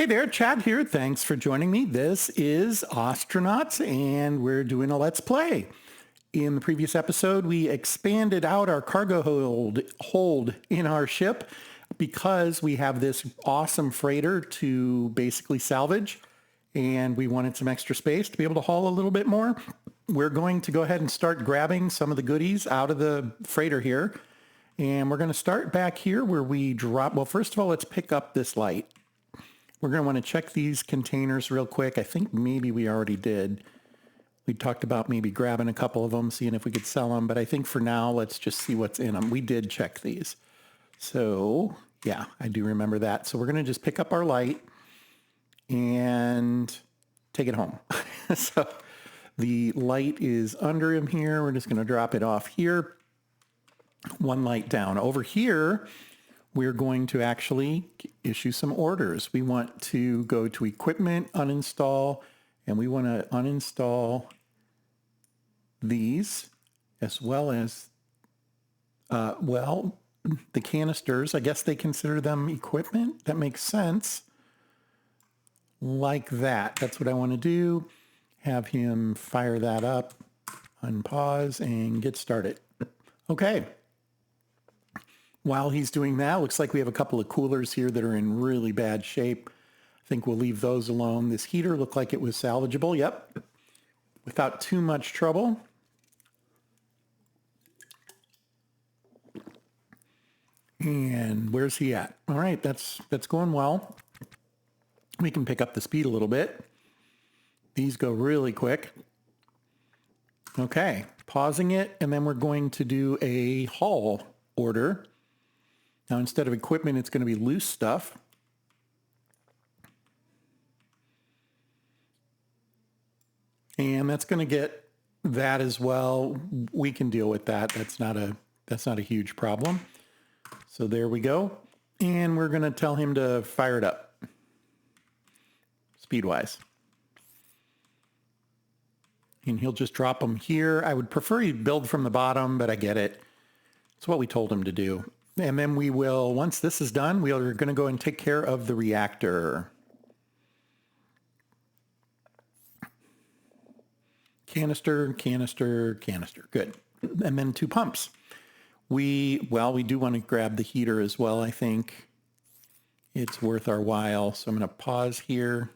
Hey there, Chad here. Thanks for joining me. This is Ostranauts, and we're doing a Let's Play. In the previous episode, we expanded out our cargo hold in our ship because we have this awesome freighter to basically salvage, and we wanted some extra space to be able to haul a little bit more. We're going to go ahead and start grabbing some of the goodies out of the freighter here, and we're going to start back here where we drop. Well, first of all, let's pick up this light. We're going to want to check these containers real quick. I think maybe we already did. We talked about maybe grabbing a couple of them, seeing if we could sell them. But I think for now, let's just see what's in them. We did check these. So yeah, I do remember that. So we're going to just pick up our light and take it home. So the light is under him here. We're just going to drop it off here. One light down. Over here, we're going to actually issue some orders. We want to go to equipment, uninstall, and we want to uninstall these as well as, the canisters. I guess they consider them equipment. That makes sense. Like that. That's what I want to do. Have him fire that up, unpause, and get started. Okay. While he's doing that, looks like we have a couple of coolers here that are in really bad shape. I think we'll leave those alone. This heater looked like it was salvageable. Yep. Without too much trouble. And where's he at? All right, that's going well. We can pick up the speed a little bit. These go really quick. Okay, pausing it, and then we're going to do a haul order. Now, instead of equipment, it's going to be loose stuff. And that's going to get that as well. We can deal with that. That's not a huge problem. So there we go. And we're going to tell him to fire it up. Speed-wise. And he'll just drop them here. I would prefer he build from the bottom, but I get it. It's what we told him to do. And then we will, once this is done, we are going to go and take care of the reactor. Canister, canister, canister. Good. And then 2 pumps. We do want to grab the heater as well, I think. It's worth our while. So I'm going to pause here.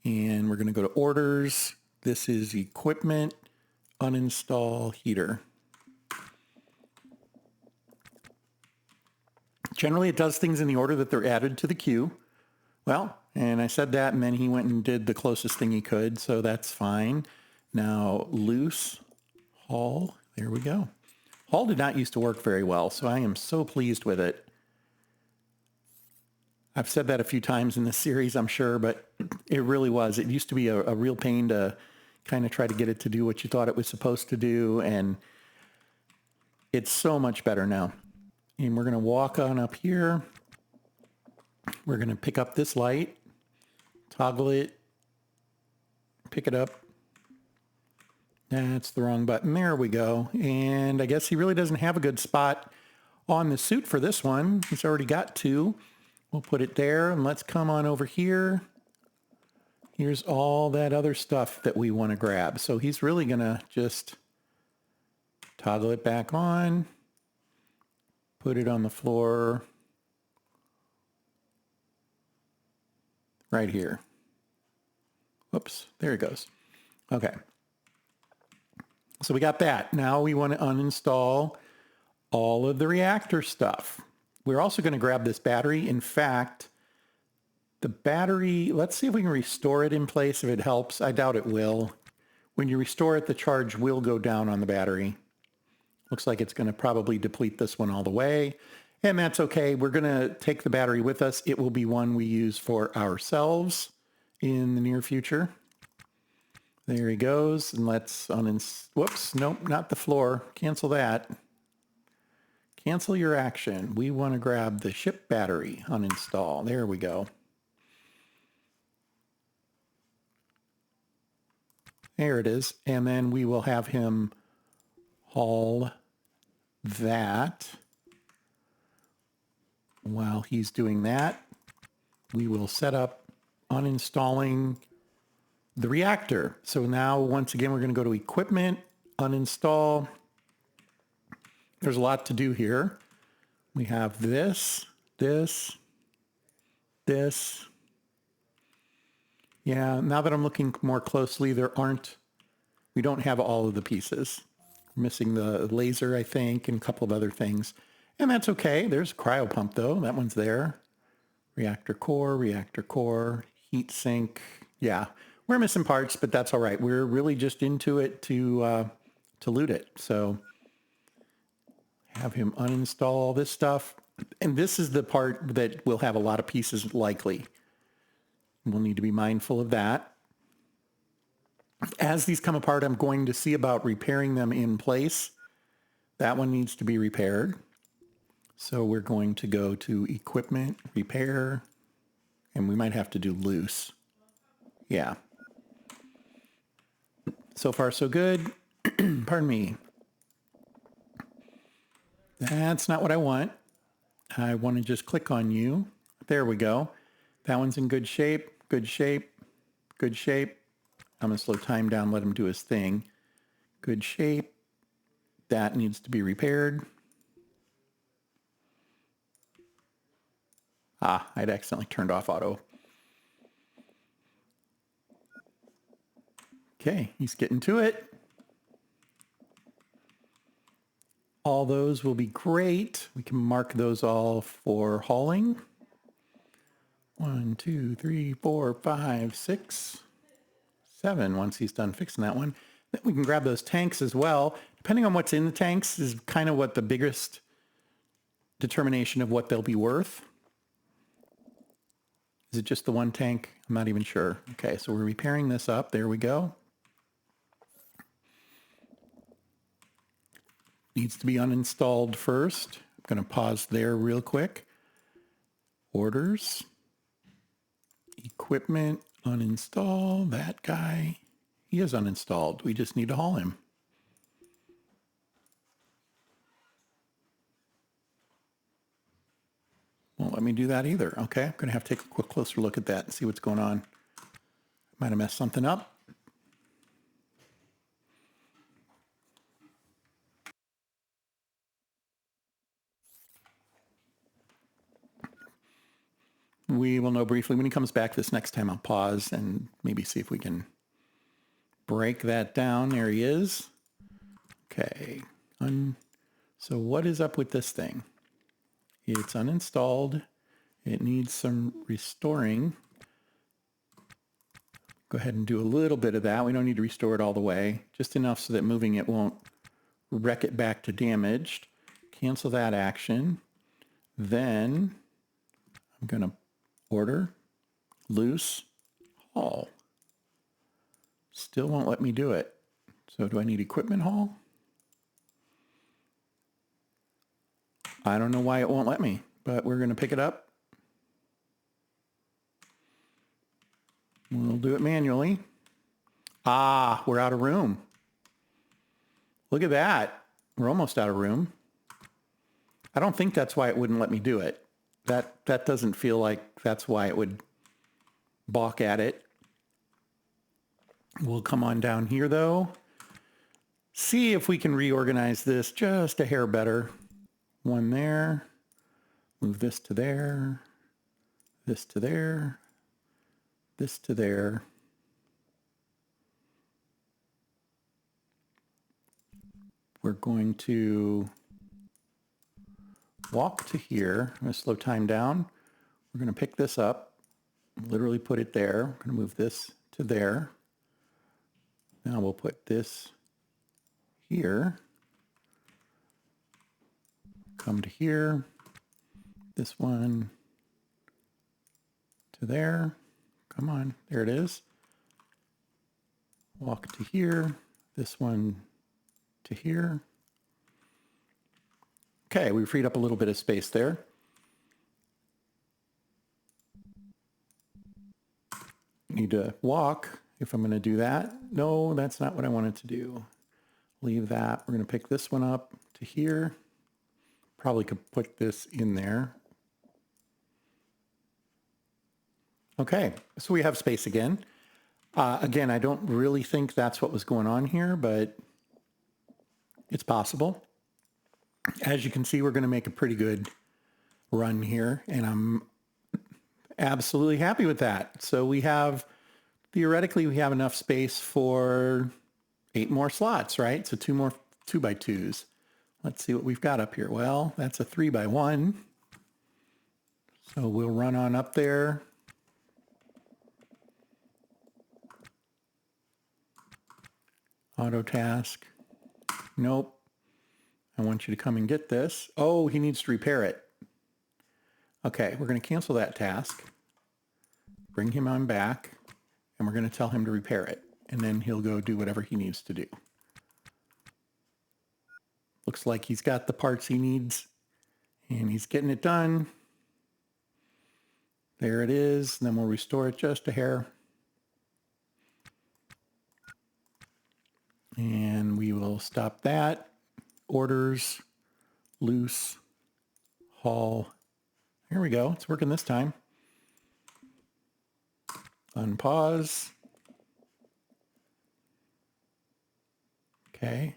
And we're going to go to orders. This is equipment, uninstall heater. Generally, it does things in the order that they're added to the queue. Well, and I said that, and then he went and did the closest thing he could, so that's fine. Now, loose, haul, there we go. Haul did not used to work very well, so I am so pleased with it. I've said that a few times in this series, I'm sure, but it really was. It used to be a real pain to kind of try to get it to do what you thought it was supposed to do, and it's so much better now. And we're going to walk on up here. We're going to pick up this light, toggle it, pick it up. That's the wrong button. There we go. And I guess he really doesn't have a good spot on the suit for this one. He's already got 2. We'll put it there, and let's come on over here. Here's all that other stuff that we want to grab. So he's really going to just toggle it back on. Put it on the floor right here. Whoops, there it goes. Okay. So we got that. Now we want to uninstall all of the reactor stuff. We're also going to grab this battery. In fact, the battery, let's see if we can restore it in place if it helps. I doubt it will. When you restore it, the charge will go down on the battery. Looks like it's going to probably deplete this one all the way, and that's okay. We're going to take the battery with us. It will be one we use for ourselves in the near future. There he goes, and let's whoops, nope, not the floor. Cancel that. Cancel your action. We want to grab the ship battery, uninstall. There we go. There it is, and then we will have him haul that. While he's doing that, we will set up uninstalling the reactor. So now, once again, we're going to go to equipment, uninstall. There's a lot to do here. We have this. Yeah, now that I'm looking more closely, we don't have all of the pieces. We're missing the laser, I think, and a couple of other things. And that's okay. There's cryo pump, though. That one's there. Reactor core, heat sink. Yeah, we're missing parts, but that's all right. We're really just into it to loot it. So have him uninstall all this stuff. And this is the part that will have a lot of pieces likely. We'll need to be mindful of that. As these come apart, I'm going to see about repairing them in place. That one needs to be repaired. So we're going to go to equipment, repair, and we might have to do loose. Yeah. So far, so good. Pardon me. That's not what I want. I want to just click on you. There we go. That one's in good shape. I'm going to slow time down, let him do his thing. Good shape. That needs to be repaired. I'd accidentally turned off auto. Okay, he's getting to it. All those will be great. We can mark those all for hauling. 1, 2, 3, 4, 5, 6, 7. Once he's done fixing that one. Then we can grab those tanks as well. Depending on what's in the tanks is kind of what the biggest determination of what they'll be worth. Is it just the one tank? I'm not even sure. Okay, so we're repairing this up. There we go. Needs to be uninstalled first. I'm going to pause there real quick. Orders. Equipment, uninstall. That guy, he is uninstalled. We just need to haul him. Won't let me do that either. Okay, I'm going to have to take a quick closer look at that and see what's going on. Might have messed something up. We will know briefly when he comes back this next time. I'll pause and maybe see if we can break that down. There he is. Okay. So what is up with this thing? It's uninstalled. It needs some restoring. Go ahead and do a little bit of that. We don't need to restore it all the way. Just enough so that moving it won't wreck it back to damaged. Cancel that action. Then I'm going to order, loose, haul. Still won't let me do it. So do I need equipment haul? I don't know why it won't let me, but we're going to pick it up. We'll do it manually. We're out of room. Look at that. We're almost out of room. I don't think that's why it wouldn't let me do it. That doesn't feel like that's why it would balk at it. We'll come on down here though. See if we can reorganize this just a hair better. One there. Move this to there. This to there. This to there. We're going to walk to here. I'm going to slow time down. We're going to pick this up, literally put it there. We're going to move this to there. Now we'll put this here. Come to here. This one to there. Come on, there it is. Walk to here. This one to here. Okay, we freed up a little bit of space there. Need to walk if I'm going to do that. No, that's not what I wanted to do. Leave that. We're going to pick this one up to here. Probably could put this in there. Okay, so we have space again. Again, I don't really think that's what was going on here, but it's possible. As you can see, we're going to make a pretty good run here, and I'm absolutely happy with that. So we have, theoretically, we have enough space for 8 more slots, right? So 2 more 2x2s. Let's see what we've got up here. Well, that's a 3x1. So we'll run on up there. Auto task. Nope. I want you to come and get this. Oh, he needs to repair it. Okay, we're going to cancel that task. Bring him on back. And we're going to tell him to repair it. And then he'll go do whatever he needs to do. Looks like he's got the parts he needs. And he's getting it done. There it is. And then we'll restore it just a hair. And we will stop that. Orders, loose, haul. Here we go. It's working this time. Unpause. Okay.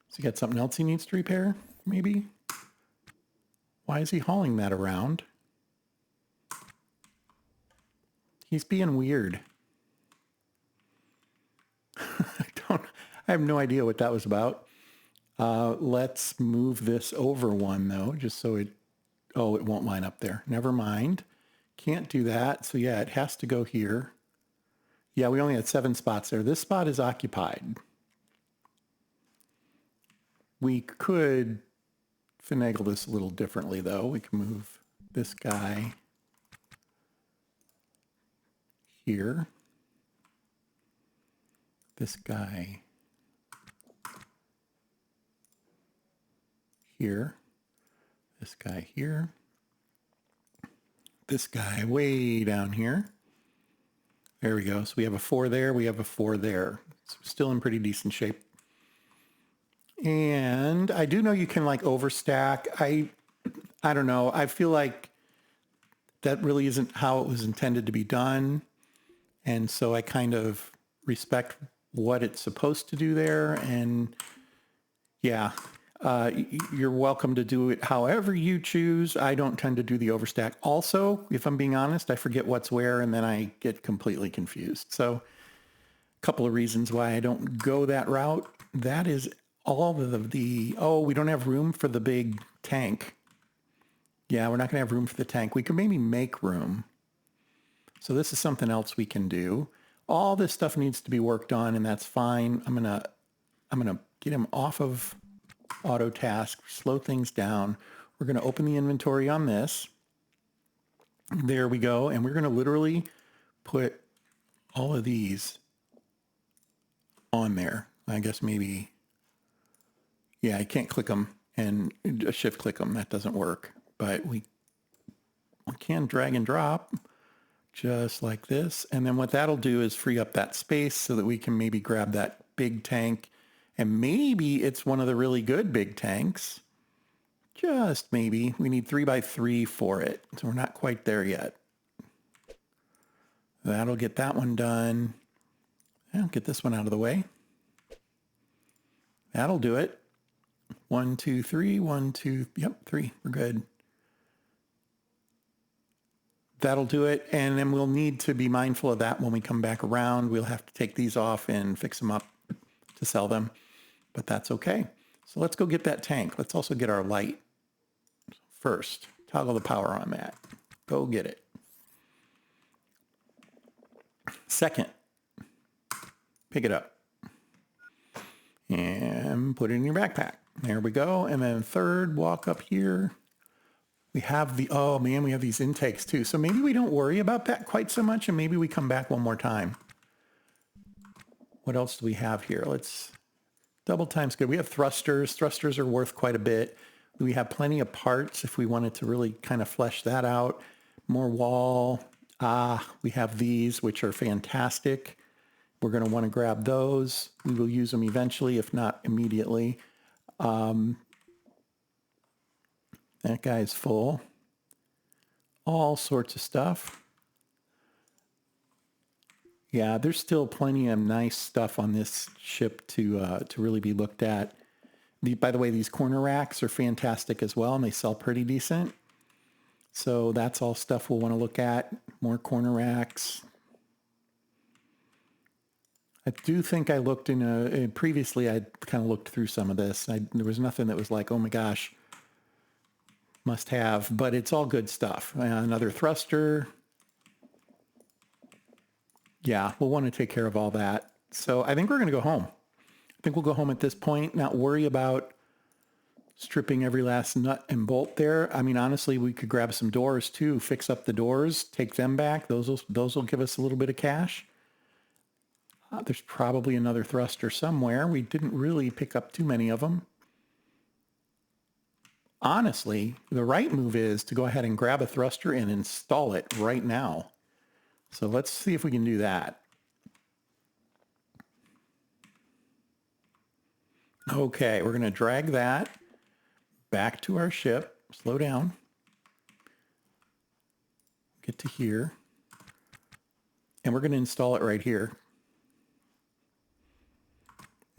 So you got something else he needs to repair, maybe? Why is he hauling that around? He's being weird. I have no idea what that was about. Let's move this over one though, just so it won't line up there. Never mind. Can't do that. So yeah, it has to go here. Yeah, we only had 7 spots there. This spot is occupied. We could finagle this a little differently though. We can move this guy here. This guy here. This guy here. This guy way down here. There we go. So we have a 4 there. We have a 4 there. It's still in pretty decent shape. And I do know you can like overstack. I don't know. I feel like that really isn't how it was intended to be done. And so I kind of respect what it's supposed to do there. And yeah, you're welcome to do it however you choose. I don't tend to do the overstack. Also, if I'm being honest, I forget what's where and then I get completely confused. So a couple of reasons why I don't go that route. That is all of the, oh, we don't have room for the big tank. Yeah, we're not going to have room for the tank. We could maybe make room. So this is something else we can do. All this stuff needs to be worked on, and that's fine. I'm gonna get him off of auto task, slow things down. We're gonna open the inventory on this. There we go, and we're gonna literally put all of these on there. I guess maybe, yeah, I can't click them and shift click them. That doesn't work, but we can drag and drop. Just like this. And then what that'll do is free up that space so that we can maybe grab that big tank. And maybe it's one of the really good big tanks. Just maybe. We need 3x3 for it. So we're not quite there yet. That'll get that one done. I'll get this one out of the way. That'll do it. 1, 2, 3. 1, 2. Yep, 3. We're good. That'll do it. And then we'll need to be mindful of that when we come back around. We'll have to take these off and fix them up to sell them, but that's okay. So let's go get that tank. Let's also get our light first. Toggle the power on that. Go get it. Second, pick it up and put it in your backpack. There we go. And then third, walk up here. We have the, oh man, we have these intakes too. So maybe we don't worry about that quite so much and maybe we come back one more time. What else do we have here? Let's, double time's good. We have thrusters. Thrusters are worth quite a bit. We have plenty of parts if we wanted to really kind of flesh that out. More wall. We have these, which are fantastic. We're going to want to grab those. We will use them eventually, if not immediately. That guy's full. All sorts of stuff. Yeah, there's still plenty of nice stuff on this ship to really be looked at. By the way, these corner racks are fantastic as well, and they sell pretty decent. So that's all stuff we'll want to look at. More corner racks. I do think I looked previously I kind of looked through some of this. There was nothing that was like, oh my gosh, must have, but it's all good stuff. Another thruster. Yeah, we'll want to take care of all that. So I think we're going to go home. I think we'll go home at this point, not worry about stripping every last nut and bolt there. I mean, honestly, we could grab some doors too, fix up the doors, take them back. Those will give us a little bit of cash. There's probably another thruster somewhere. We didn't really pick up too many of them. Honestly, the right move is to go ahead and grab a thruster and install it right now. So let's see if we can do that. Okay, we're going to drag that back to our ship. Slow down. Get to here. And we're going to install it right here.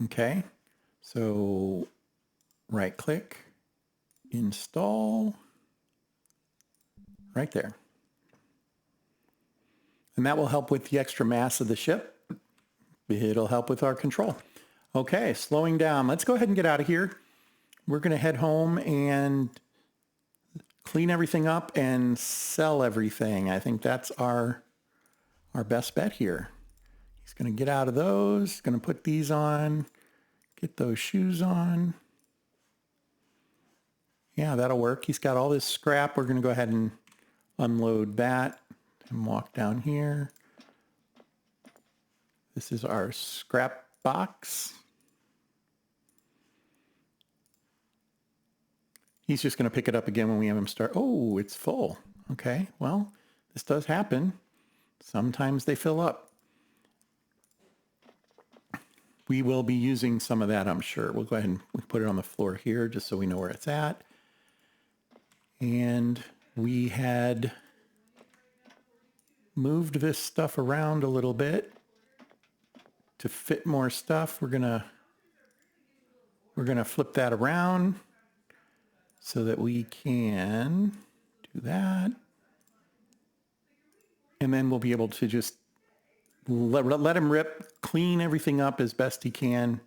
Okay, so right click, install, right there. And that will help with the extra mass of the ship. It'll help with our control. Okay, slowing down. Let's go ahead and get out of here. We're going to head home and clean everything up and sell everything. I think that's our best bet here. He's going to get out of those, going to put these on, get those shoes on. Yeah, that'll work. He's got all this scrap. We're going to go ahead and unload that and walk down here. This is our scrap box. He's just going to pick it up again when we have him start. Oh, it's full. Okay, well, this does happen. Sometimes they fill up. We will be using some of that, I'm sure. We'll go ahead and put it on the floor here just so we know where it's at. And we had moved this stuff around a little bit to fit more stuff. We're gonna flip that around so that we can do that. And then we'll be able to just let him rip, clean everything up as best he can,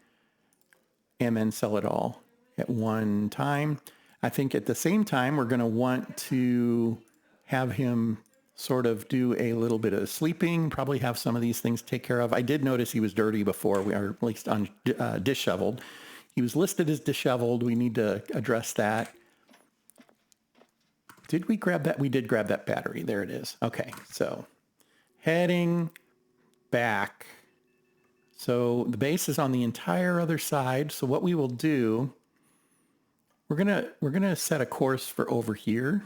and then sell it all at one time. I think at the same time, we're going to want to have him sort of do a little bit of sleeping, probably have some of these things take care of. I did notice he was dirty before, or at least disheveled. He was listed as disheveled. We need to address that. Did we grab that? We did grab that battery. There it is. Okay, so heading back. So the base is on the entire other side. So what we will do, we're gonna set a course for over here,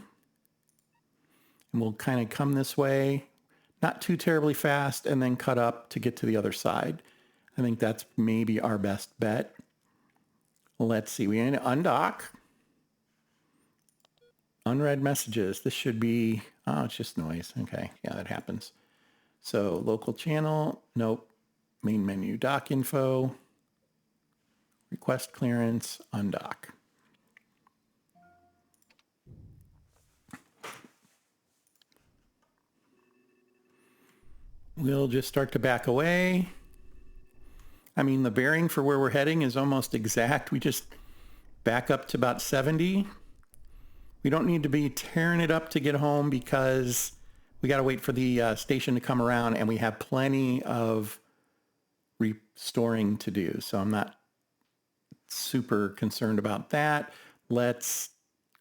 and we'll kind of come this way, not too terribly fast, and then cut up to get to the other side. I think that's maybe our best bet. Let's see. We need to undock. Unread messages. This should be, oh, it's just noise. Okay, yeah, that happens. So local channel, nope. Main menu, dock info, request clearance, undock. We'll just start to back away. I mean, the bearing for where we're heading is almost exact. We just back up to about 70. We don't need to be tearing it up to get home because we got to wait for the station to come around, and we have plenty of restoring to do. So I'm not super concerned about that. Let's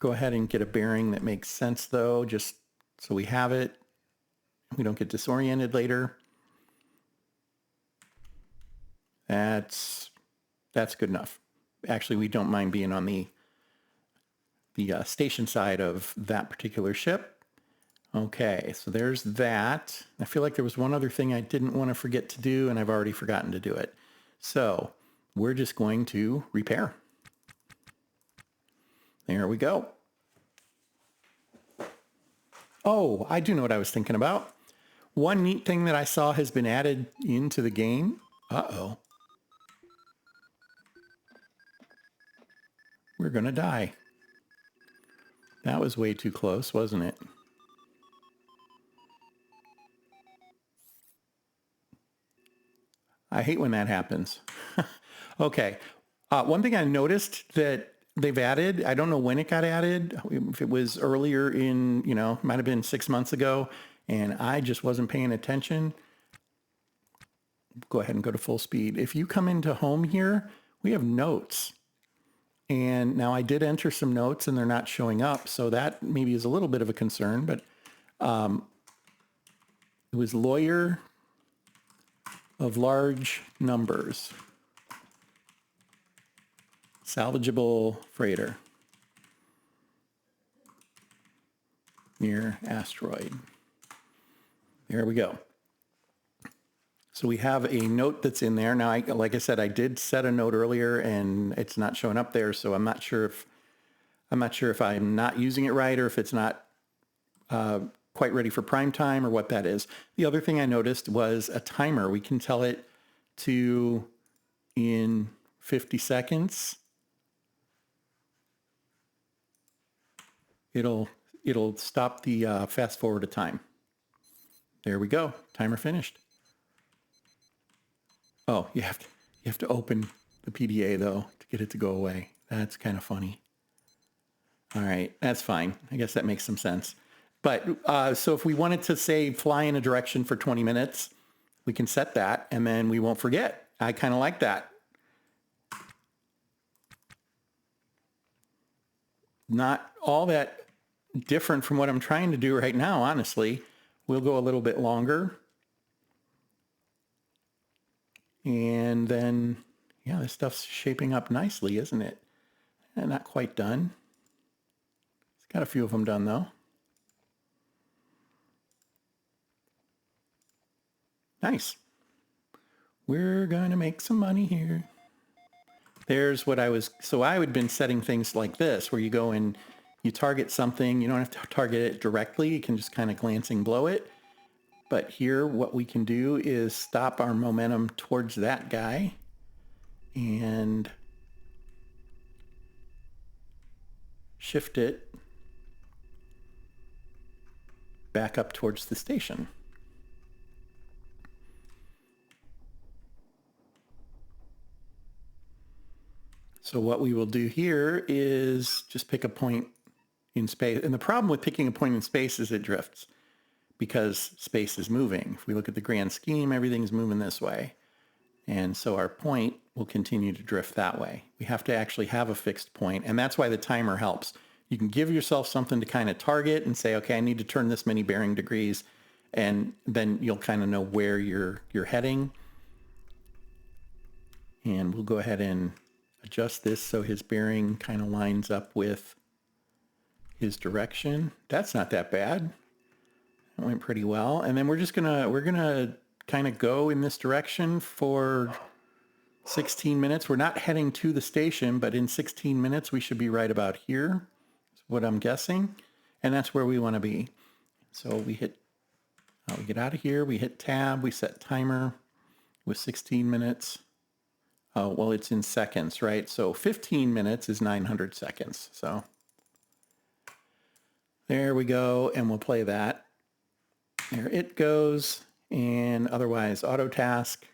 go ahead and get a bearing that makes sense, though, just so we have it. We don't get disoriented later. That's good enough. Actually, we don't mind being on the station side of that particular ship. Okay, so there's that. I feel like there was one other thing I didn't want to forget to do, and I've already forgotten to do it. So we're just going to repair. There we go. Oh, I do know what I was thinking about. One neat thing that I saw has been added into the game. Uh-oh. We're going to die. That was way too close, wasn't it? I hate when that happens. Okay. One thing I noticed that they've added, I don't know when it got added, if it was earlier in, might have been 6 months ago, and I just wasn't paying attention. Go ahead and go to full speed. If you come into home here, we have notes. And now I did enter some notes and they're not showing up. So that maybe is a little bit of a concern, but it was lawyer of large numbers, salvageable freighter near asteroid. There we go. So we have a note that's in there. Now, like I said, I did set a note earlier and it's not showing up there. So I'm not sure if I'm not using it right or if it's not quite ready for prime time or what that is. The other thing I noticed was a timer. We can tell it to in 50 seconds. It'll stop the fast forward of time. There we go. Timer finished. Oh, you have to open the PDA though to get it to go away. That's kind of funny. All right, that's fine. I guess that makes some sense. But so if we wanted to say fly in a direction for 20 minutes, we can set that and then we won't forget. I kind of like that. Not all that different from what I'm trying to do right now, honestly. We'll go a little bit longer. And then, yeah, this stuff's shaping up nicely, isn't it? And not quite done. It's got a few of them done, though. Nice. We're going to make some money here. There's what I would been setting things like this, where you go and you target something. You don't have to target it directly. You can just kind of glancing blow it. But here, what we can do is stop our momentum towards that guy and shift it back up towards the station. So what we will do here is just pick a point in space. And the problem with picking a point in space is it drifts because space is moving. If we look at the grand scheme, everything's moving this way. And so our point will continue to drift that way. We have to actually have a fixed point, and that's why the timer helps. You can give yourself something to kind of target and say, okay, I need to turn this many bearing degrees, and then you'll kind of know where you're heading. And we'll go ahead and adjust this so his bearing kind of lines up with his direction. That's not that bad. That went pretty well. And then we're gonna kind of go in this direction for 16 minutes. We're not heading to the station, but in 16 minutes we should be right about here. Is what I'm guessing. And that's where we want to be. So we get out of here, we hit tab, we set timer with 16 minutes. Oh, well, it's in seconds, right? So 15 minutes is 900 seconds. So there we go. And we'll play that. There it goes. And otherwise, auto task.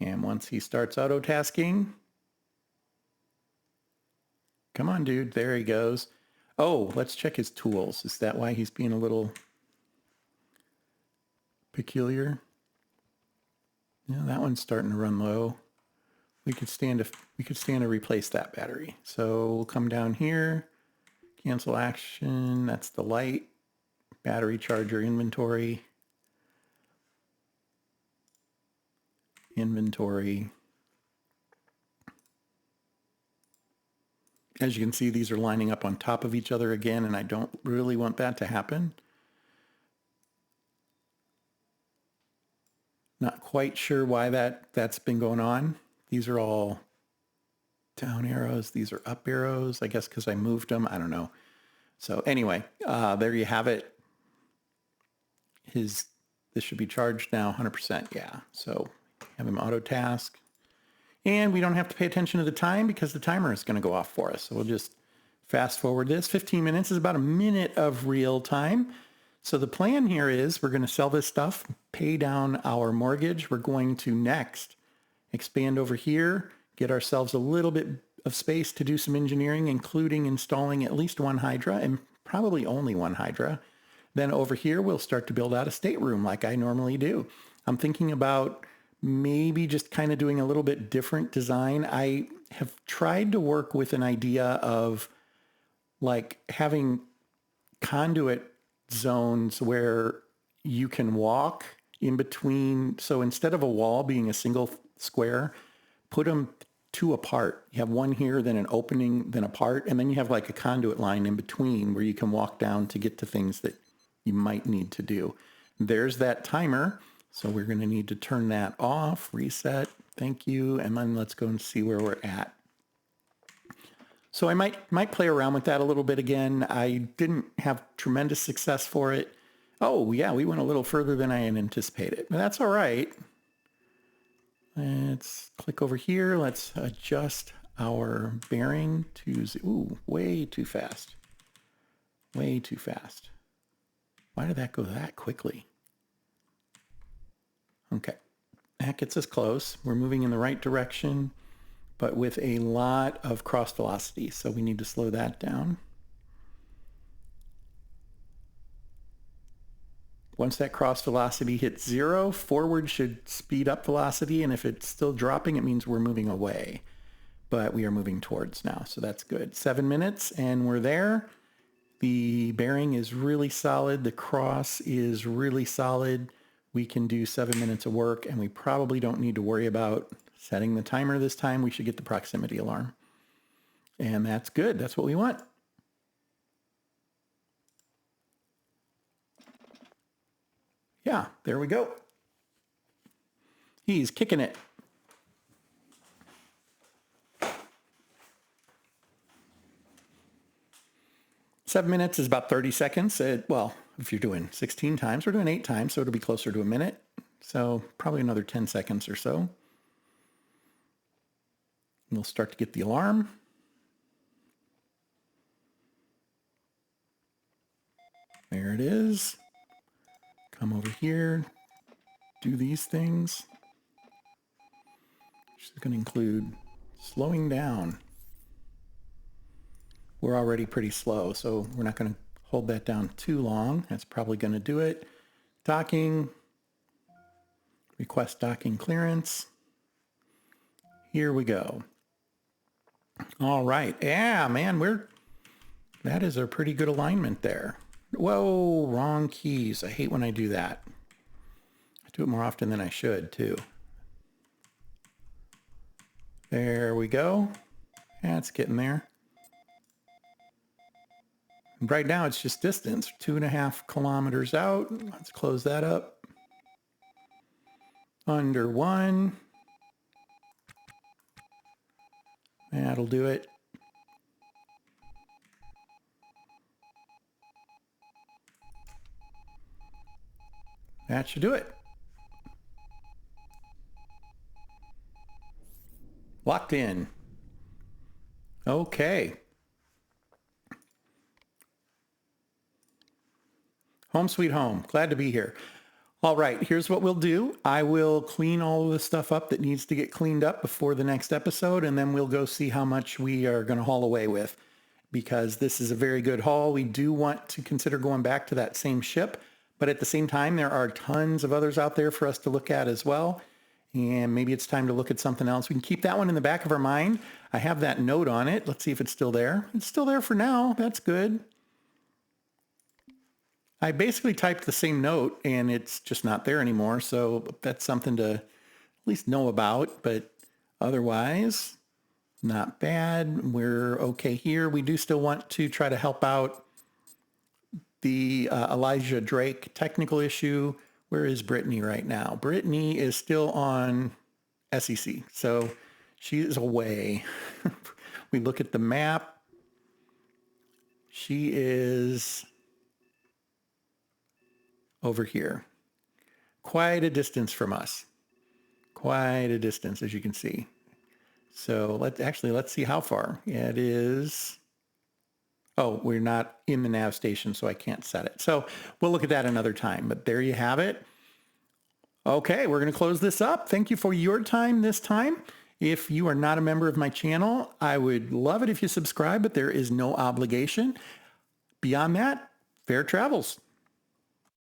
And once he starts auto tasking, come on, dude. There he goes. Oh, let's check his tools. Is that why he's being a little peculiar? Yeah, that one's starting to run low. We could stand to replace that battery. So we'll come down here, cancel action. That's the light, battery charger, inventory. As you can see, these are lining up on top of each other again, and I don't really want that to happen. Not quite sure why that's been going on. These are all down arrows. These are up arrows, I guess because I moved them. I don't know. So anyway, there you have it. this should be charged now 100%. Yeah. So have him auto task. And we don't have to pay attention to the time because the timer is going to go off for us. So we'll just fast forward this. 15 minutes is about a minute of real time. So the plan here is we're going to sell this stuff, pay down our mortgage. We're going to next expand over here, get ourselves a little bit of space to do some engineering, including installing at least one Hydra and probably only one Hydra. Then over here, we'll start to build out a stateroom like I normally do. I'm thinking about maybe just kind of doing a little bit different design. I have tried to work with an idea of like having conduit zones where you can walk in between. So instead of a wall being a single square, put them two apart. You have one here, then an opening, then apart, and then you have like a conduit line in between where you can walk down to get to things that you might need to do. There's that timer. So we're going to need to turn that off, reset, thank you, and then let's go and see where we're at. So I might play around with that a little bit again. I didn't have tremendous success for it. Oh yeah, we went a little further than I had anticipated, but that's all right. Let's click over here. Let's adjust our bearing to, ooh, way too fast. Way too fast. Why did that go that quickly? Okay, that gets us close. We're moving in the right direction, but with a lot of cross velocity. So we need to slow that down. Once that cross velocity hits 0, forward should speed up velocity. And if it's still dropping, it means we're moving away, but we are moving towards now. So that's good. 7 minutes and we're there. The bearing is really solid. The cross is really solid. We can do 7 minutes of work and we probably don't need to worry about setting the timer this time. We should get the proximity alarm. And that's good. That's what we want. Yeah, there we go. He's kicking it. Seven minutes is about 30 seconds. Well, if you're doing 16 times, we're doing 8 times, so it'll be closer to a minute. So probably another 10 seconds or so. We'll start to get the alarm. There it is. Come over here, do these things. Which is going to include slowing down. We're already pretty slow, so we're not going to hold that down too long. That's probably going to do it. Docking. Request docking clearance. Here we go. All right. Yeah, man, that is a pretty good alignment there. Whoa, wrong keys. I hate when I do that. I do it more often than I should, too. There we go. That's getting there. Right now it's just distance, 2.5 kilometers out. Let's close that up. Under 1. That'll do it. That should do it. Locked in. Okay. Home sweet home. Glad to be here. All right, here's what we'll do. I will clean all of the stuff up that needs to get cleaned up before the next episode, and then we'll go see how much we are going to haul away with, because this is a very good haul. We do want to consider going back to that same ship, but at the same time, there are tons of others out there for us to look at as well, and maybe it's time to look at something else. We can keep that one in the back of our mind. I have that note on it. Let's see if it's still there. It's still there for now. That's good. I basically typed the same note and it's just not there anymore. So that's something to at least know about, but otherwise not bad. We're okay here. We do still want to try to help out the Elijah Drake technical issue. Where is Brittany right now? Brittany is still on SEC. So she is away. We look at the map. She is over here. Quite a distance from us. Quite a distance, as you can see. So let's see how far. It is... Oh, we're not in the nav station, so I can't set it. So we'll look at that another time. But there you have it. Okay, we're going to close this up. Thank you for your time this time. If you are not a member of my channel, I would love it if you subscribe, but there is no obligation. Beyond that, fair travels.